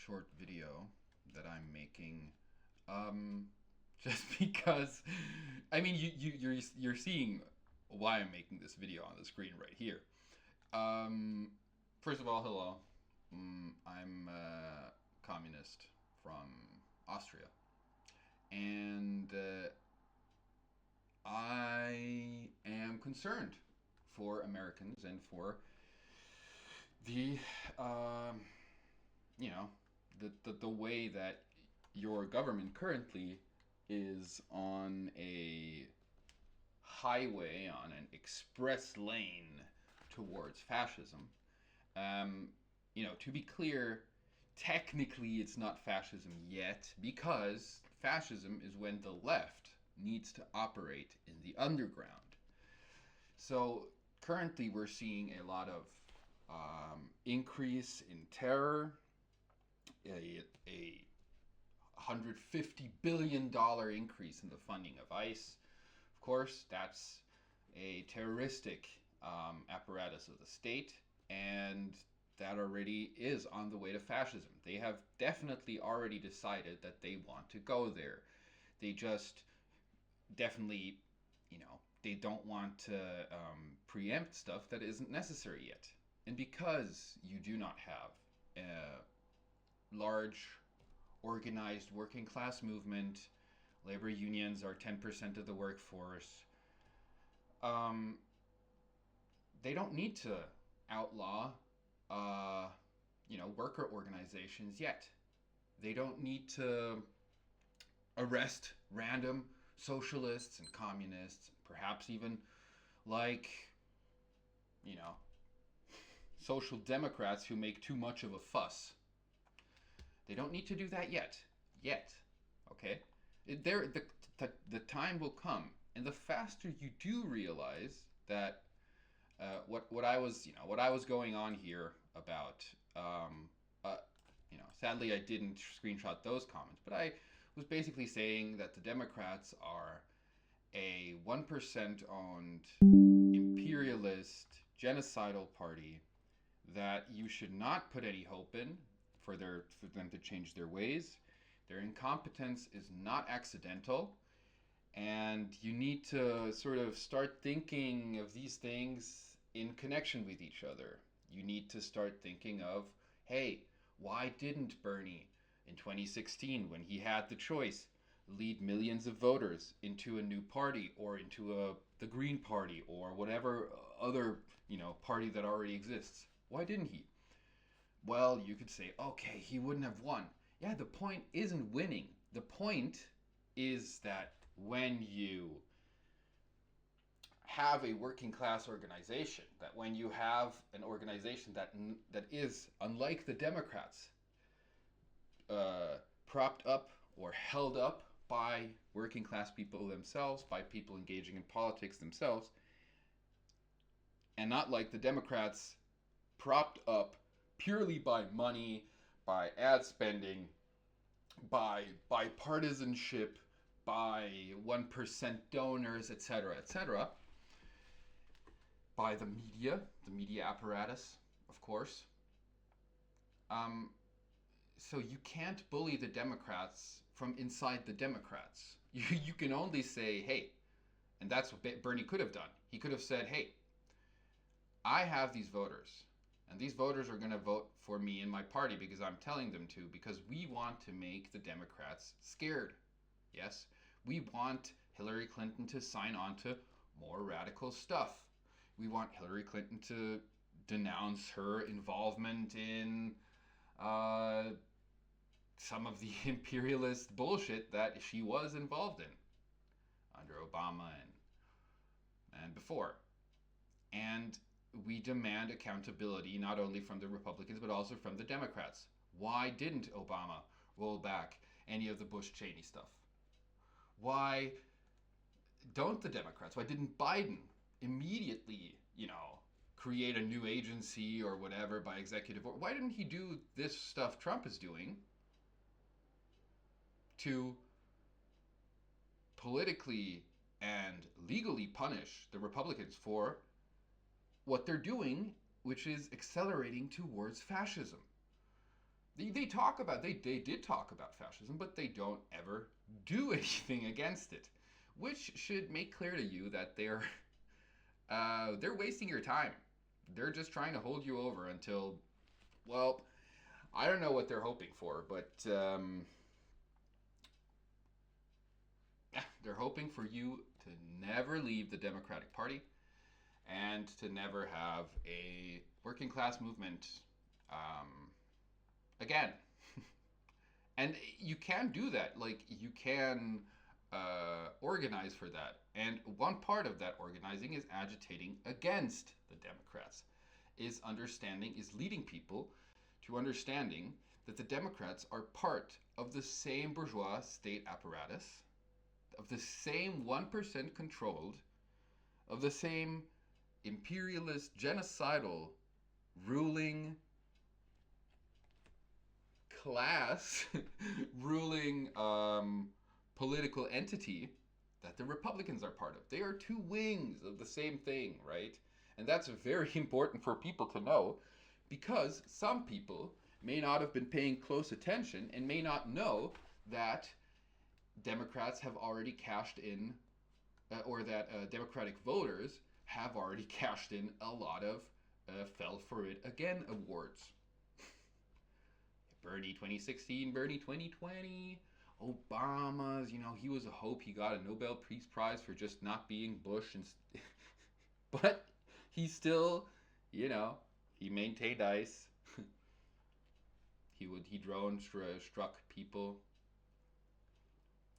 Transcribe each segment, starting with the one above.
short video that I'm making, just because, I mean, you're seeing why I'm making this video on the screen right here. Um, First of all, hello. I'm a communist from Austria, and I am concerned for Americans and for the um, you know, the way that your government currently is on a highway, on an express lane towards fascism. Um, to be clear, technically it's not fascism yet, because fascism is when the left needs to operate in the underground. So currently we're seeing a lot of increase in terror, a $150 billion increase in the funding of ICE. Of course, that's a terroristic apparatus of the state, and that already is on the way to fascism. They have definitely already decided that they want to go there. They just definitely, they don't want to preempt stuff that isn't necessary yet. And because you do not have a large organized working class movement, labor unions are 10% of the workforce. Um, they don't need to outlaw, uh, worker organizations yet. They don't need to arrest random socialists and communists, perhaps even like, you know, social democrats who make too much of a fuss. They don't need to do that yet. Yet. Okay? The time will come. And the faster you do realize that what I was going on here about, sadly I didn't screenshot those comments, but I was basically saying that the Democrats are a 1% owned imperialist genocidal party that you should not put any hope in for them to change their ways. Their incompetence is not accidental, and you need to sort of start thinking of these things in connection with each other. You need to start thinking of, hey, why didn't Bernie in 2016, when he had the choice, lead millions of voters into a new party or into the Green Party or whatever other party that already exists? Why didn't he? Well, you could say, okay, he wouldn't have won. Yeah, the point isn't winning. The point is that when you have a working class organization, that when you have an organization that is, unlike the Democrats, propped up or held up by working class people themselves, by people engaging in politics themselves, and not like the Democrats propped up purely by money, by ad spending, by bipartisanship, by 1% donors, etc., etc., by the media apparatus, of course. So you can't bully the Democrats from inside the Democrats. You can only say, hey, and that's what Bernie could have done. He could have said, hey, I have these voters, and these voters are going to vote for me and my party because I'm telling them to, because we want to make the Democrats scared. Yes, we want Hillary Clinton to sign on to more radical stuff. We want Hillary Clinton to denounce her involvement in some of the imperialist bullshit that she was involved in under Obama and before. And we demand accountability not only from the Republicans but also from the Democrats. Why didn't Obama roll back any of the Bush Cheney stuff? Why don't the Democrats? Why didn't Biden immediately, create a new agency or whatever by executive order? Why didn't he do this stuff Trump is doing to politically and legally punish the Republicans for what they're doing, which is accelerating towards fascism? They talk about they did talk about fascism, but they don't ever do anything against it, which should make clear to you that they're wasting your time. They're just trying to hold you over until, well, I don't know what they're hoping for, but they're hoping for you to never leave the Democratic Party and to never have a working class movement um, again. And you can do that. Like, you can organize for that. And one part of that organizing is agitating against the Democrats, is leading people to understanding that the Democrats are part of the same bourgeois state apparatus, of the same 1% controlled, of the same imperialist, genocidal, ruling class, ruling political entity that the Republicans are part of. They are two wings of the same thing, right? And that's very important for people to know, because some people may not have been paying close attention and may not know that Democrats have already cashed in, or that Democratic voters have already cashed in a lot of Fell for It Again awards. Bernie 2016, Bernie 2020, Obama's, he was a hope. He got a Nobel Peace Prize for just not being Bush. But he still, he maintained ICE. He drone struck people.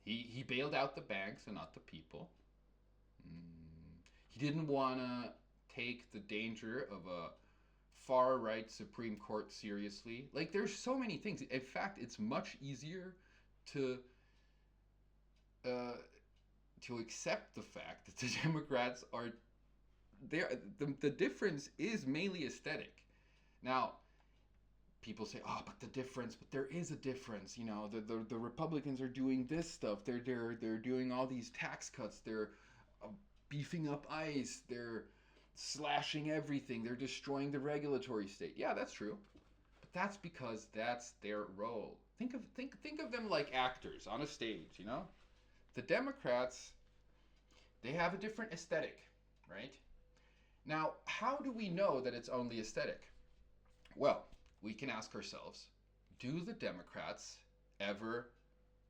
He bailed out the banks and not the people. He didn't want to take the danger of a far right Supreme Court seriously. Like, there's so many things. In fact, it's much easier to accept the fact that the Democrats are there. The difference is mainly aesthetic. Now, people say, "Oh, but there is a difference." The Republicans are doing this stuff. They're doing all these tax cuts. They're beefing up ICE. They're slashing everything. They're destroying the regulatory state. Yeah, that's true. But that's because that's their role. Think of them like actors on a stage, The Democrats, they have a different aesthetic, right? Now, how do we know that it's only aesthetic? Well, we can ask ourselves, do the Democrats ever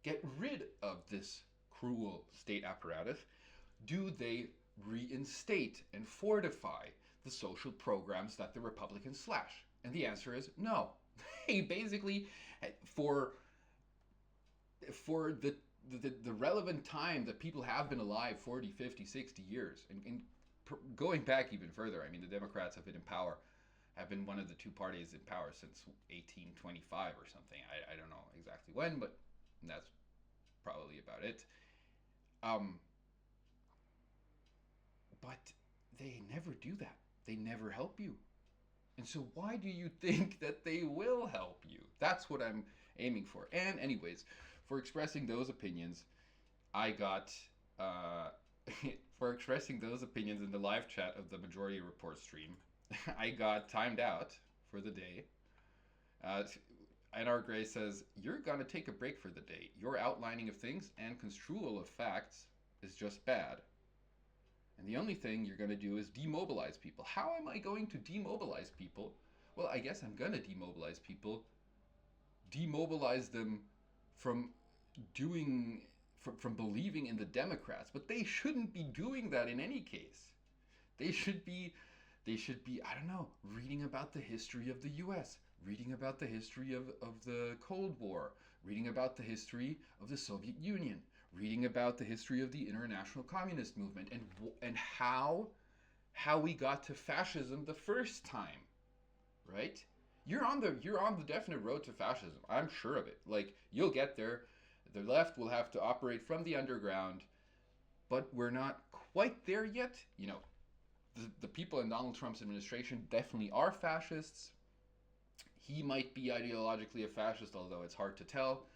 get rid of this cruel state apparatus? Do they reinstate and fortify the social programs that the Republicans slash? And the answer is no. They basically, for the relevant time that people have been alive, 40, 50, 60 years, and going back even further, I mean, the Democrats have been in power, have been one of the two parties in power since 1825 or something. I don't know exactly when, but that's probably about it. But they never do that. They never help you. And so why do you think that they will help you? That's what I'm aiming for. And anyways, for expressing those opinions, I got, for expressing those opinions in the live chat of the Majority Report stream, I got timed out for the day. NR Gray says, "You're gonna take a break for the day. Your outlining of things and construal of facts is just bad. And the only thing you're going to do is demobilize people." How am I going to demobilize people? Well, I guess I'm going to demobilize people. Demobilize them from from believing in the Democrats. But they shouldn't be doing that in any case. They should be, I don't know, reading about the history of the US, reading about the history of the Cold War, reading about the history of the Soviet Union, reading about the history of the international communist movement, and how we got to fascism the first time, right? You're on the definite road to fascism. I'm sure of it. Like, you'll get there. The left will have to operate from the underground, but we're not quite there yet. The people in Donald Trump's administration definitely are fascists. He might be ideologically a fascist, although it's hard to tell.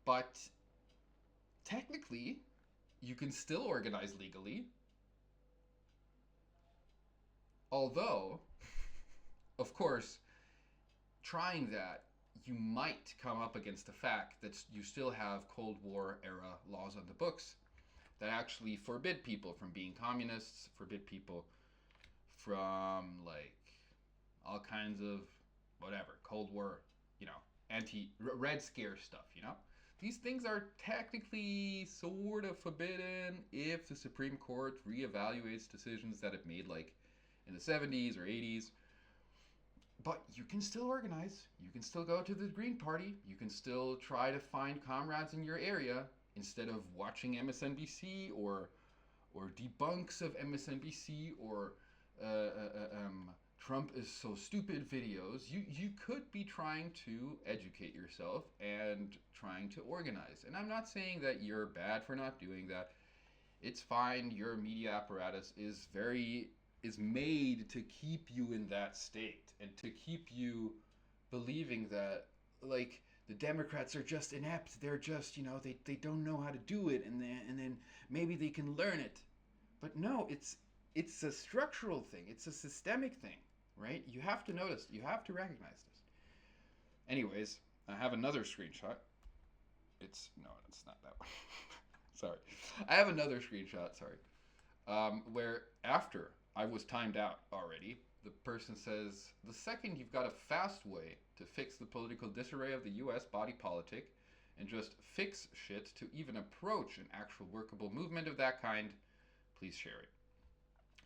But technically, you can still organize legally. Although, of course, trying that, you might come up against the fact that you still have Cold War era laws on the books that actually forbid people from being communists, forbid people from like all kinds of whatever Cold War, you know, anti Red Scare stuff. You know, these things are technically sort of forbidden if the Supreme Court reevaluates decisions that it made like in the 70s or 80s. But you can still organize. You can still go to the Green Party. You can still try to find comrades in your area instead of watching MSNBC or debunks of MSNBC or uh, uh, Trump is so stupid videos. You could be trying to educate yourself and trying to organize. And I'm not saying that you're bad for not doing that. It's fine. Your media apparatus is made to keep you in that state and to keep you believing that like the Democrats are just inept. They're just, you know, they don't know how to do it, and then maybe they can learn it. But no, it's a structural thing. It's a systemic thing, right? You have to notice. You have to recognize this. Anyways, I have another screenshot. It's not that one. Sorry. I have another screenshot. Sorry. Where after I was timed out already, the person says, the second you've got a fast way to fix the political disarray of the US body politic and just fix shit to even approach an actual workable movement of that kind, please share it.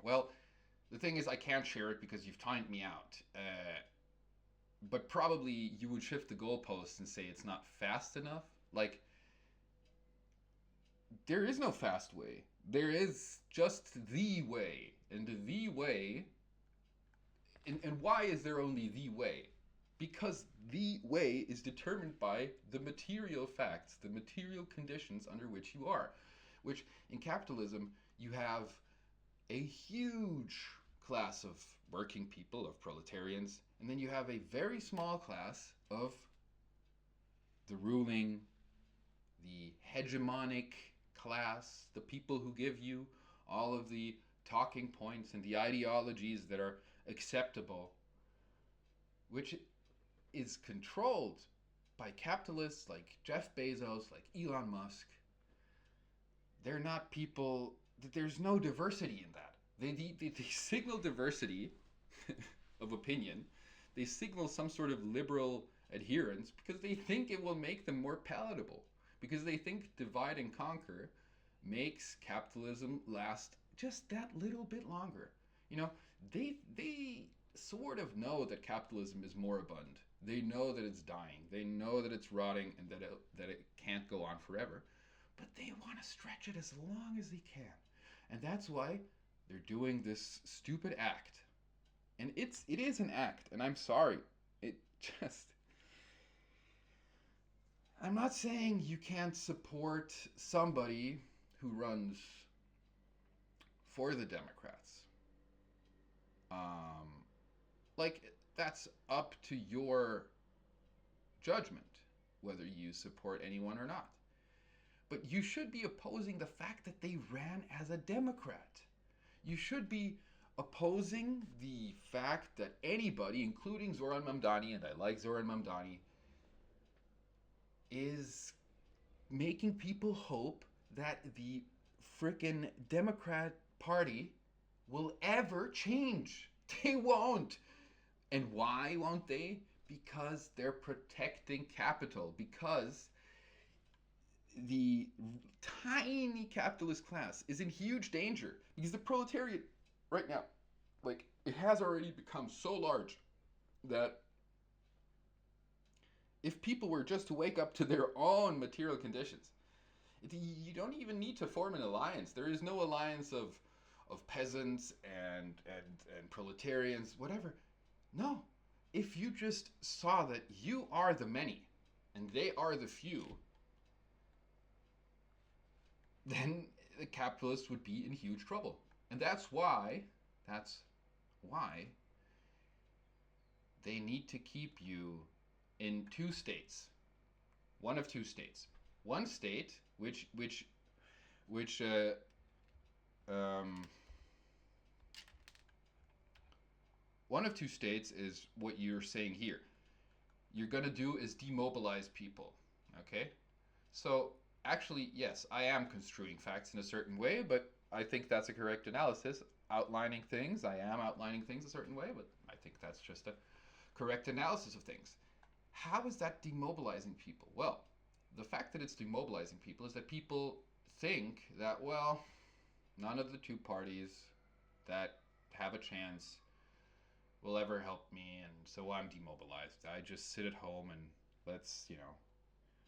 Well, the thing is, I can't share it because you've timed me out. But probably you would shift the goalposts and say it's not fast enough. Like, there is no fast way. There is just the way. And the way. And why is there only the way? Because the way is determined by the material facts, the material conditions under which you are. Which in capitalism, you have a huge class of working people, of proletarians, and then you have a very small class of the ruling, the hegemonic class, the people who give you all of the talking points and the ideologies that are acceptable, which is controlled by capitalists like Jeff Bezos, like Elon Musk. They're not people, there's no diversity in that. They signal diversity of opinion. They signal some sort of liberal adherence because they think it will make them more palatable. Because they think divide and conquer makes capitalism last just that little bit longer. You know, they sort of know that capitalism is moribund. They know that it's dying. They know that it's rotting and that it can't go on forever. But they want to stretch it as long as they can. And that's why they're doing this stupid act. And it is an act, and I'm sorry. It just I'm not saying you can't support somebody who runs for the Democrats. Um, like, that's up to your judgment whether you support anyone or not. But you should be opposing the fact that they ran as a Democrat. You should be opposing the fact that anybody, including Zoran Mamdani, and I like Zoran Mamdani, is making people hope that the frickin' Democrat Party will ever change. They won't. And why won't they? Because they're protecting capital. Because the tiny capitalist class is in huge danger. Because the proletariat right now, like, it has already become so large that if people were just to wake up to their own material conditions, you don't even need to form an alliance. There is no alliance of peasants and proletarians, whatever. No. If you just saw that you are the many and they are the few, then the capitalists would be in huge trouble. And that's why they need to keep you in two states. One of two states. One state which one of two states is what you're saying here. you're going to do is demobilize people. Okay? So, actually, yes, I am construing facts in a certain way, but I think that's a correct analysis. Outlining things, I am outlining things a certain way, but I think that's just a correct analysis of things. How is that demobilizing people? Well, the fact that it's demobilizing people is that people think that, well, none of the two parties that have a chance will ever help me, and so I'm demobilized. I just sit at home and let's,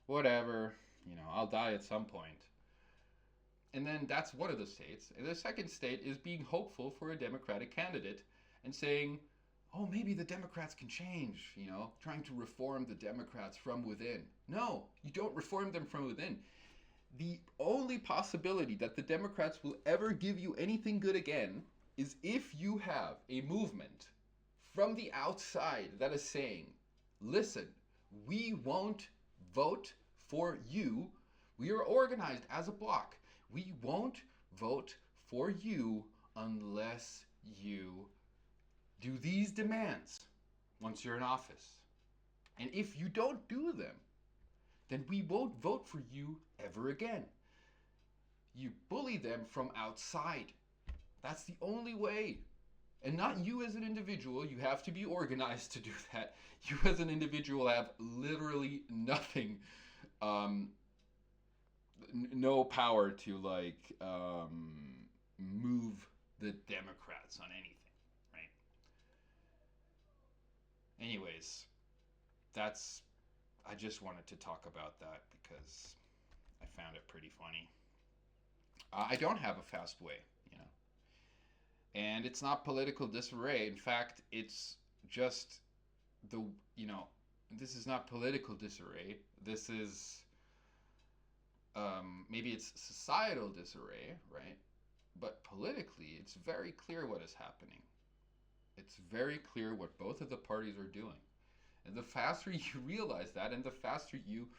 whatever, I'll die at some point. And then that's one of the states. And the second state is being hopeful for a Democratic candidate and saying, oh, maybe the Democrats can change, trying to reform the Democrats from within. No, you don't reform them from within. The only possibility that the Democrats will ever give you anything good again is if you have a movement from the outside that is saying, listen, we won't vote for you. We are organized as a bloc. We won't vote for you unless you do these demands once you're in office. And if you don't do them, then we won't vote for you ever again. You bully them from outside. That's the only way. And not you as an individual. You have to be organized to do that. You as an individual have literally nothing, no power to move the Democrats on anything, right? Anyways, I just wanted to talk about that because I found it pretty funny. I don't have a fast way, and it's not political disarray. In fact, it's just the, this is not political disarray. This is, maybe it's societal disarray, right? But politically, it's very clear what is happening. It's very clear what both of the parties are doing. And the faster you realize that, and the faster you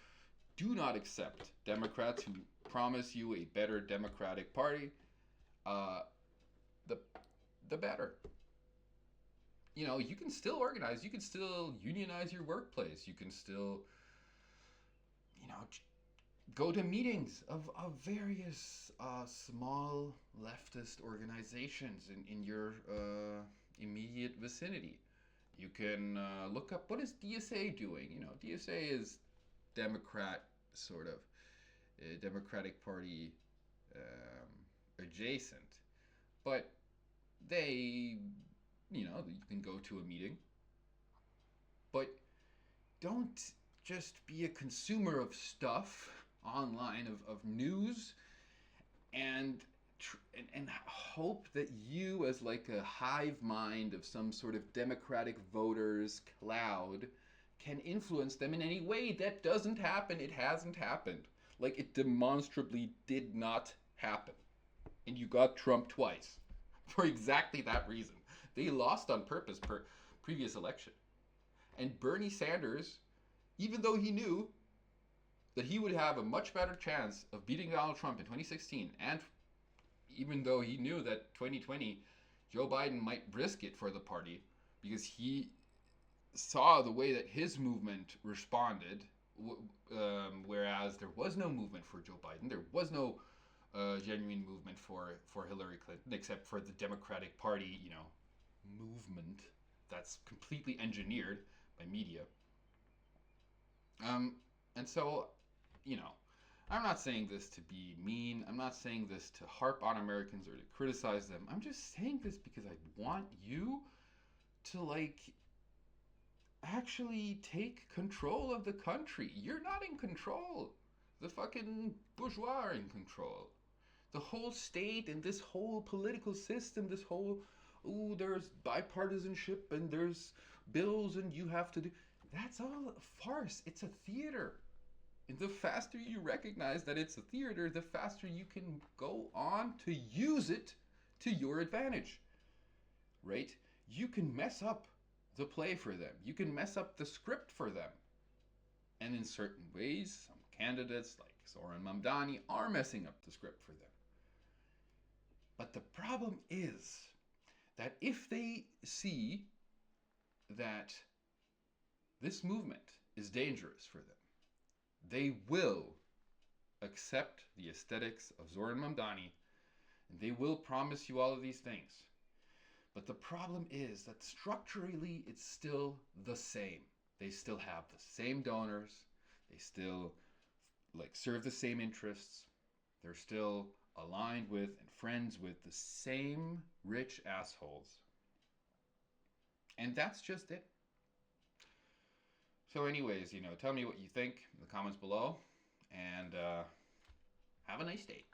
do not accept Democrats who promise you a better Democratic Party, the better. You can still organize. You can still unionize your workplace. You can still, go to meetings of various small leftist organizations in your immediate vicinity. You can look up what is DSA doing. DSA is Democrat, sort of, Democratic Party adjacent. But they, you can go to a meeting. But don't just be a consumer of stuff online, of news, and hope that you, as like a hive mind of some sort of Democratic voters cloud, can influence them in any way. That doesn't happen. It hasn't happened. Like, it demonstrably did not happen. And you got Trump twice for exactly that reason. They lost on purpose per previous election. And Bernie Sanders, even though he knew that he would have a much better chance of beating Donald Trump in 2016, and even though he knew that 2020 Joe Biden might risk it for the party because he saw the way that his movement responded, whereas there was no movement for Joe Biden, there was no genuine movement for Hillary Clinton, except for the Democratic Party, movement that's completely engineered by media. And so, I'm not saying this to be mean. I'm not saying this to harp on Americans or to criticize them. I'm just saying this because I want you to, actually take control of the country. You're not in control. The fucking bourgeois are in control. The whole state and this whole political system, this whole, there's bipartisanship and there's bills and you have to do. That's all a farce. It's a theater. And the faster you recognize that it's a theater, the faster you can go on to use it to your advantage. Right? You can mess up the play for them. You can mess up the script for them. And in certain ways, some candidates like Zoran Mamdani are messing up the script for them. But the problem is that if they see that This movement is dangerous for them. They will accept the aesthetics of Zoran Mamdani, and they will promise you all of these things. But the problem is that structurally it's still the same. They still have the same donors. They still serve the same interests. They're still aligned with and friends with the same rich assholes. And that's just it. So anyways, tell me what you think in the comments below, and have a nice day.